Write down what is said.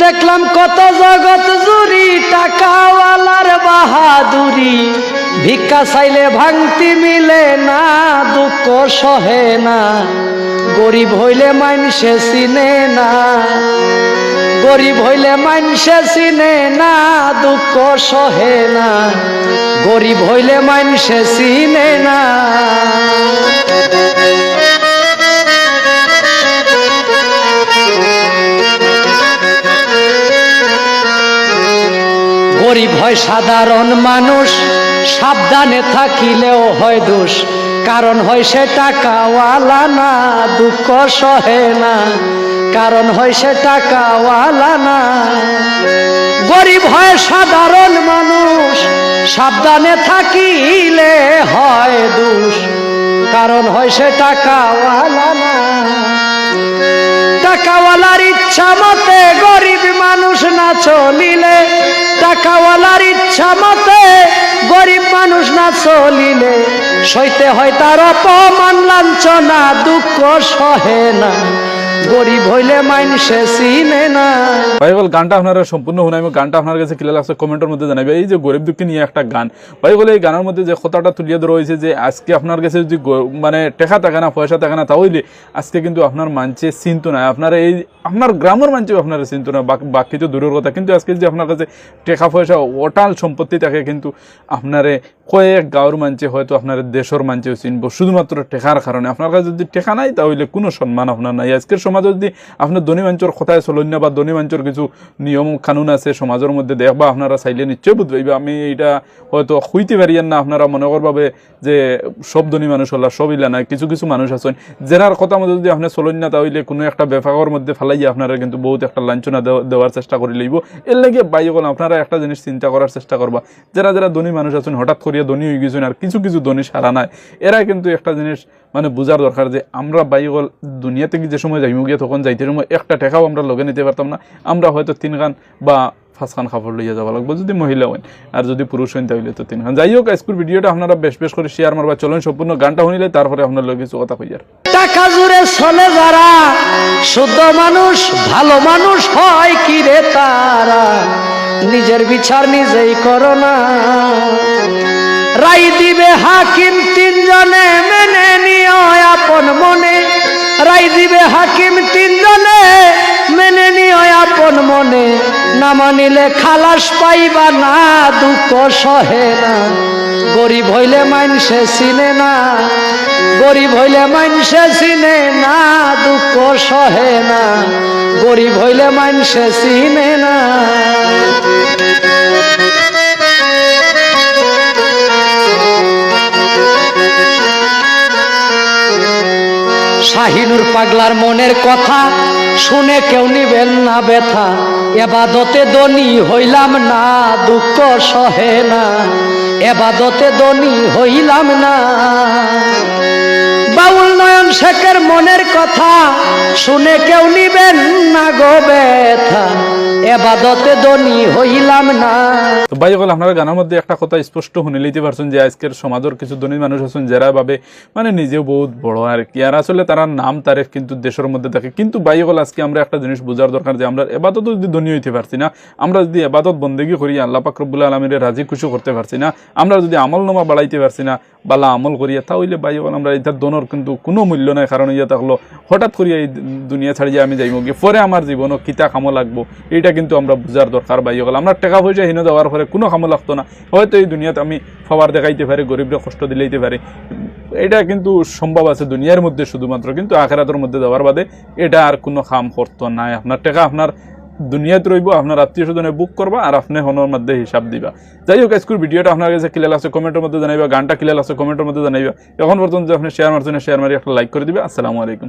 দেখলাম কত জগৎ জুড়ি টাকাওয়ালার বাহাদুরি, ভিক্ষা চাইলে ভাঙতি মিলে না, দুঃখ সহে না, গরিব হইলে মানসে চিনে না, গরিব হইলে মানসে চিনে না, দুঃখ সহে না, গরিব হইলে মানসে চিনে না। গরিব হয় সাধারণ মানুষ, সাবধানে থাকিলেও হয় দোষ, কারণ হয় সে টাকাওয়ালা না, দুঃখ সহে না, কারণ হয় সে টাকাওয়ালা না। গরিব হয় সাধারণ মানুষ, সাবধানে থাকিলে হয় দোষ, কারণ হয় সে টাকাওয়ালা না। টাকাওয়ালার ইচ্ছা মতে গরিব মানুষ না চলিলে, টাকাওয়ালার ইচ্ছা মতে গরিব মানুষ না চলিলে, সইতে হয় তার অপমান লাঞ্ছনা, দুঃখ সহে না, গরিব হইলে মানসে চিনে না। ভাই বল গানটা আপনারা সম্পূর্ণ শুনাই, গানটা আপনার কাছে ক্লিয়ার লাগছে কমেন্টের মধ্যে জানাবে। এই যে গরিব দুঃখী নিয়ে একটা গান, ভাই বলে এই গানের মধ্যে যে কথাটা তুলিয়ে ধরা হয়েছে যে আজকে আপনার কাছে যদি মানে টেকা থাকে না, পয়সা থাকে না, তাহলে আজকে কিন্তু আপনার মানছে চিন্ত না, আপনার এই আপনার গ্রামের মানছেও আপনার চিন্ত না, বাকি তো দূরের কথা। কিন্তু আজকে যদি আপনার কাছে টেকা পয়সা অটাল সম্পত্তি থাকে, কিন্তু আপনারে কয়েক গাঁর মানছে হয়তো আপনার দেশের মানছেও চিনব শুধুমাত্র টেকার কারণে। আপনার কাছে যদি টেকা নাই তাহলে কোনো সম্মান আপনার নাই। আজকের সমাজে যদি আপনার ধনী মানুষের কথায় চলেন না, বা ধনী মানুষের কিছু নিয়ম কানুন আছে সমাজের মধ্যে দেখবা, আপনারা চাইলে নিশ্চয় বুঝবাইবা। আমি এটা হয়তো হইতে পারিয়েন না, আপনারা মনে করবাবে যে সব ধনী মানুষ হল, সব ইলা নাই, কিছু কিছু মানুষ আছেন যার কথা মধ্যে যদি আপনি চলেন না, তাহলে কোনো একটা বেফাকর মধ্যে ফেলাইয়া আপনারা কিন্তু বহুত একটা লাঞ্ছনা দেওয়ার চেষ্টা করে লইব। এর লাগে বাইকল আপনারা একটা জিনিস চিন্তা করার চেষ্টা করবা, যারা যারা ধনী মানুষ আছেন, হঠাৎ করিয়া ধনী হয়ে গেছেন, আর কিছু কিছু ধনী সারা নাই, এরা কিন্তু একটা জিনিস মানে বোঝার দরকার যে আমরা বাইকল দুনিয়া থেকে যে সময় যাইমু গিয়ে তখন যাইতে সময় একটা টাকাও আমরা লগে নিতে পারতাম না। আমরা হয়তো 3 খান বা 5 খান কাপড় লইয়া যাওয়া লাগবে যদি মহিলা হন, আর যদি পুরুষ হন তাহলে তো 3 খান। যাই হোক, আজকের ভিডিওটা আপনারা বেশ করে শেয়ার মারবা। চলুন সম্পূর্ণ গানটা শুনিলে তারপরে আপনার লগে কিছু কথা কইয়ার। টাকা জুড়ে চলে যারা শুদ্ধ মানুষ, ভালো মানুষ হয় কি রে তারা, নিজের বিচার নিজেই করো না। রাই দিবে হাকিম 3 জনে, মেনে নিও আপন মনে, রাই দিবে হাকিম 3 জনে, মেনে নিও আপন মনে, না মানিলে খালাস পাইবা না, দুঃখ সহে না, গরিব হইলে মানসে চিনে না, গরিব হইলে মানসে চিনে না, দুঃখ সহে না, গরিব হইলে মানসে চিনে না। শাহিনুর পাগলার মনের কথা শুনে কেউ নিবেন না ব্যথা, এবাদতে ধনী হইলাম না, দুঃখ সহে না, এবাদতে ধনী হইলাম না। বাউল নয়ন শেখের মনের কথা শুনে কেউ নিবেন না গো ব্যথা, এবাদতে ধনী হইলাম না। তো ভাই বল আপনারা গানের মধ্যে একটা কথা স্পষ্ট শুনে লইতে পারছেন যে আজকের সমাজের কিছু ধনী মানুষ আছেন যারা ভাবে মানে নিজেও বহুত বড় আর কি, আর আসলে তারা নাম তারিফ কিন্তু দেশের মধ্যে থাকে। কিন্তু ভাই বল আজকে আমরা একটা জিনিস বোঝার দরকার যে আমরা এবাদত যদি ধনী হইতে পারছি না, আমরা যদি এবাদত বন্দেগী করি আল্লাহ পাক রব্বুল আলামিনের রাজি খুশি করতে পারছি না, আমরা যদি আমলনামা বাড়াইতে পারছি না, বালা আমল করিয়া, তাহলে ভাই বল আমরা এটার দনের কিন্তু কোনো মূল্য নাই। কারণ ইয়া থাকলো হঠাৎ করিয়া এই দুনিয়া ছাড়ি যে আমি যাইব গিয়ে পরে আমার জীবনও কিতা কামো লাগবো, এটা কিন্তু আমরা বুঝার দরকার। ভাই বল আমরা টাকা পয়সা হিনে দেওয়ার পরে কোনো কামো লাগতো না, হয়তো এই দুনিয়াতে আমি পাওয়ার দেখাইতে পারি, গরিবরা কষ্ট দিলেইতে পারি, এটা কিন্তু সম্ভব আছে দুনিয়ার মধ্যে শুধুমাত্র, কিন্তু আখিরাতের মধ্যে দেওয়ার বাদে এটা আর কোনো কাম করতো নাই। আপনার টাকা আপনার দুনিয়াতে রইব, আপনার আত্মীয় স্বজনে বুক করবা আর আপনি হনোর মধ্যে হিসাব দিবা। যাই হোক, আজকের ভিডিওটা আপনার কাছে ক্লিয়ার আছে কমেন্টের মধ্যে জানাইবা, গানটা ক্লিয়ার আছে কমেন্টের মধ্যে জানাইবা। এখন পর্যন্ত আপনি শেয়ার মারছেন, শেয়ার মারি একটা লাইক করে দিবে। আসসালামু আলাইকুম।